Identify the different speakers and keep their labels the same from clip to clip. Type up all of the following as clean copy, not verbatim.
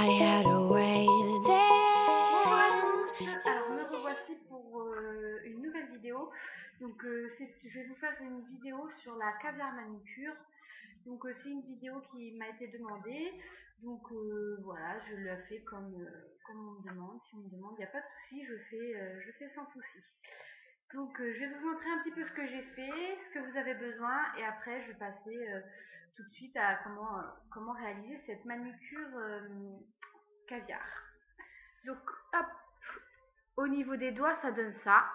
Speaker 1: I had a way
Speaker 2: Bonjour à
Speaker 1: then.
Speaker 2: tous, alors me revoici pour une nouvelle vidéo. Donc je vais vous faire une vidéo sur la caviar manucure. Donc c'est une vidéo qui m'a été demandée. Donc voilà, je la fais comme on me demande. Si on me demande, il n'y a pas de souci, je fais sans souci. Donc je vais vous montrer un petit peu ce que j'ai fait, ce que vous avez besoin, et après je vais passer tout de suite à comment réaliser cette manucure caviar. Donc hop, au niveau des doigts, ça donne ça.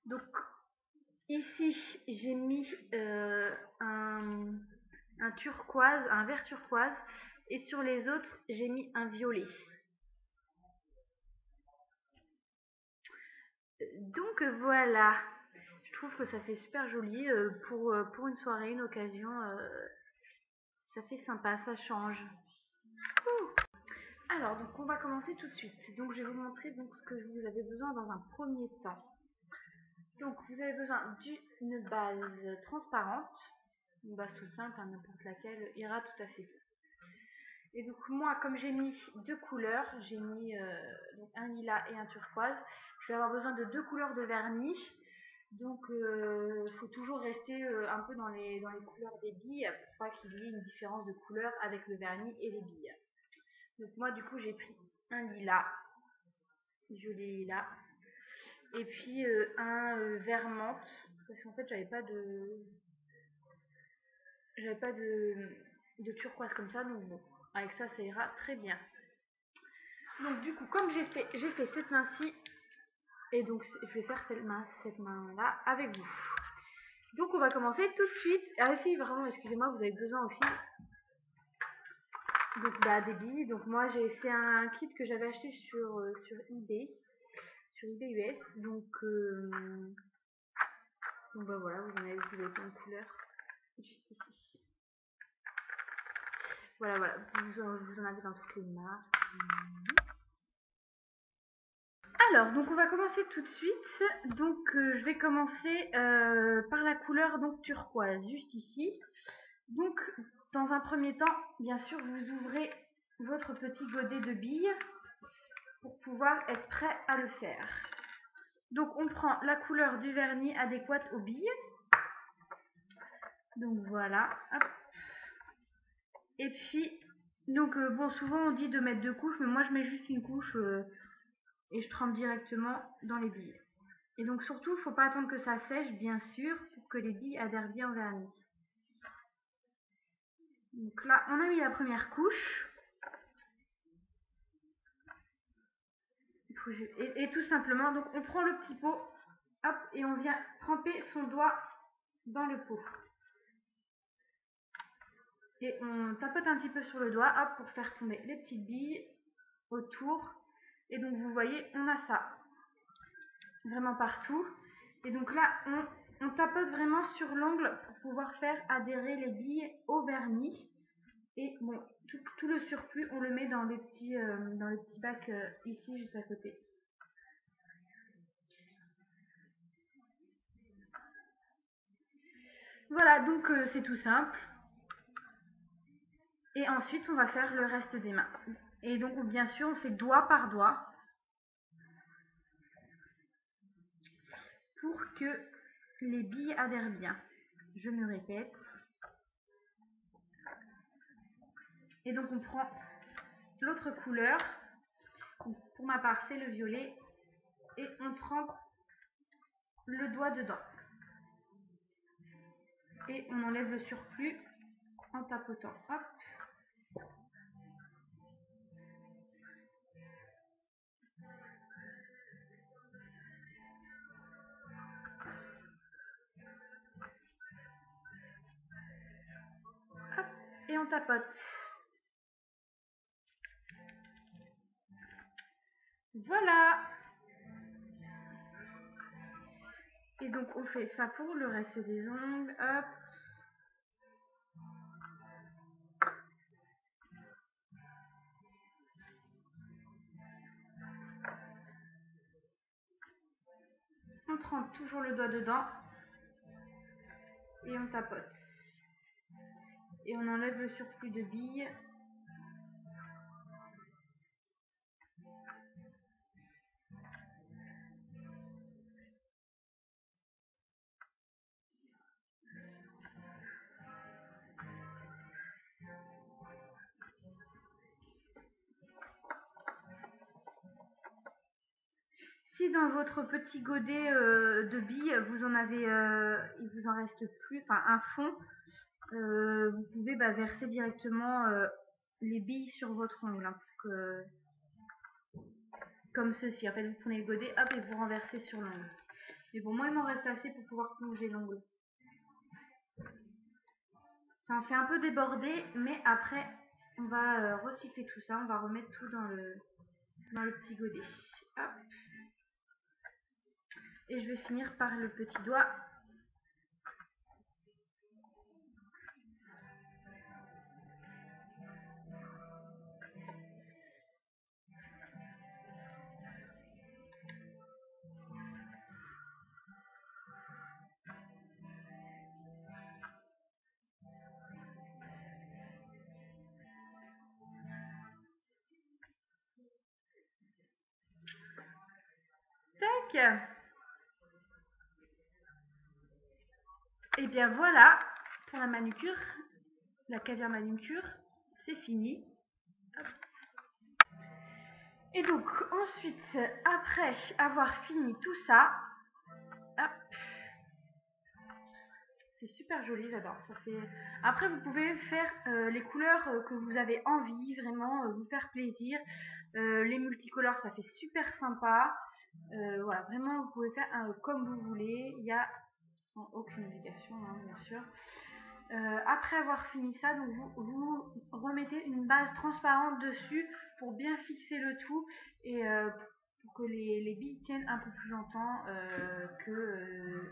Speaker 2: Donc ici, j'ai mis un turquoise, un vert turquoise, et sur les autres, j'ai mis un violet. Donc voilà, je trouve que ça fait super joli pour une soirée, une occasion. Ça fait sympa, ça change. Ouh. Alors, donc on va commencer tout de suite. Donc je vais vous montrer donc ce que vous avez besoin dans un premier temps. Donc vous avez besoin d'une base transparente, une base toute simple, hein, n'importe laquelle ira tout à fait. Et donc moi, comme j'ai mis deux couleurs, j'ai mis donc un lilas et un turquoise, je vais avoir besoin de deux couleurs de vernis. Donc il faut toujours rester un peu dans les couleurs des billes pour pas qu'il y ait une différence de couleur avec le vernis et les billes. Donc moi du coup j'ai pris un lilas, joli lilas, et puis un vert menthe, parce qu'en fait j'avais pas de turquoise comme ça, donc bon, avec ça ça ira très bien. Donc du coup comme j'ai fait cette main-ci, et donc je vais faire cette main là avec vous. Donc on va commencer tout de suite. Ah si, vraiment, excusez-moi, vous avez besoin aussi donc des billes. Donc moi c'est un kit que j'avais acheté sur eBay, US. Donc bah voilà, vous en avez vu les plein de couleurs juste ici. Voilà, vous en avez dans toutes les marques. Alors, donc on va commencer tout de suite. Donc je vais commencer par la couleur donc turquoise, juste ici. Donc dans un premier temps, bien sûr, vous ouvrez votre petit godet de billes pour pouvoir être prêt à le faire. Donc on prend la couleur du vernis adéquate aux billes. Donc voilà, hop. Et puis, donc bon, souvent on dit de mettre deux couches, mais moi je mets juste une couche et je trempe directement dans les billes. Et donc surtout, il ne faut pas attendre que ça sèche, bien sûr, pour que les billes adhèrent bien au vernis. Donc là, on a mis la première couche. Et tout simplement, donc on prend le petit pot, hop, et on vient tremper son doigt dans le pot. Et on tapote un petit peu sur le doigt, hop, pour faire tomber les petites billes autour. Et donc vous voyez, on a ça vraiment partout. Et donc là, on tapote vraiment sur l'ongle pour pouvoir faire adhérer les billes au vernis. Et bon, tout le surplus, on le met dans les petits bacs ici, juste à côté. Voilà, donc c'est tout simple. Et ensuite, on va faire le reste des mains. Et donc, bien sûr, on fait doigt par doigt pour que les billes adhèrent bien. Je me répète. Et donc, on prend l'autre couleur. Pour ma part, c'est le violet. Et on trempe le doigt dedans. Et on enlève le surplus en tapotant. Hop. Hop. Et on tapote. Voilà. Et donc on fait ça pour le reste des ongles. Hop. On trempe toujours le doigt dedans. Et on tapote. Et on enlève le surplus de billes. Si dans votre petit godet de billes, vous en avez, il vous en reste plus, enfin un fond, vous pouvez verser directement les billes sur votre ongle, hein, comme ceci. En fait, vous prenez le godet, hop, et vous renversez sur l'ongle. Mais bon, moi, il m'en reste assez pour pouvoir plonger l'ongle. Ça en fait un peu déborder, mais après, on va recycler tout ça. On va remettre tout dans le petit godet. Hop. Et je vais finir par le petit doigt. Tac. Et bien voilà, pour la manucure, la caviar manucure, c'est fini. Hop. Et donc ensuite, après avoir fini tout ça, hop, c'est super joli, j'adore. Ça fait. Après, vous pouvez faire les couleurs que vous avez envie, vraiment vous faire plaisir. Les multicolores, ça fait super sympa. Voilà, vraiment, vous pouvez faire comme vous voulez. Il y a sans aucune obligation, hein, bien sûr. Après avoir fini ça, donc vous remettez une base transparente dessus pour bien fixer le tout et pour que les billes tiennent un peu plus longtemps que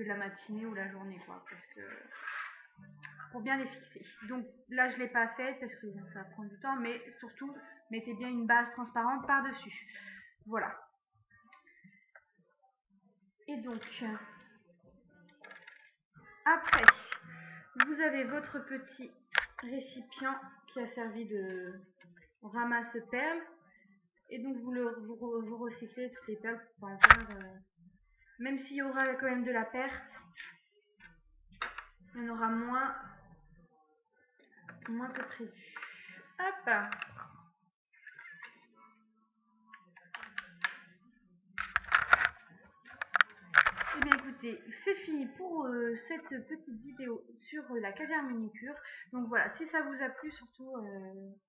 Speaker 2: la matinée ou la journée, quoi, parce que pour bien les fixer. Donc là, je l'ai pas fait parce que bon, ça prend du temps, mais surtout mettez bien une base transparente par dessus. Voilà. Et donc après, vous avez votre petit récipient qui a servi de ramasse-perles. Et donc vous recyclez toutes les perles pour pas en faire. Même s'il y aura quand même de la perte, il y en aura moins que prévu. Hop. Et bien écoutez, c'est fini pour cette petite vidéo sur la caviar manucure. Donc voilà, si ça vous a plu, surtout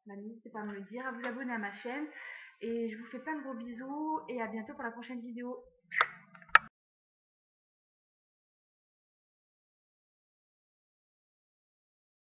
Speaker 2: n'hésitez pas à me le dire, à vous abonner à ma chaîne. Et je vous fais plein de gros bisous et à bientôt pour la prochaine vidéo.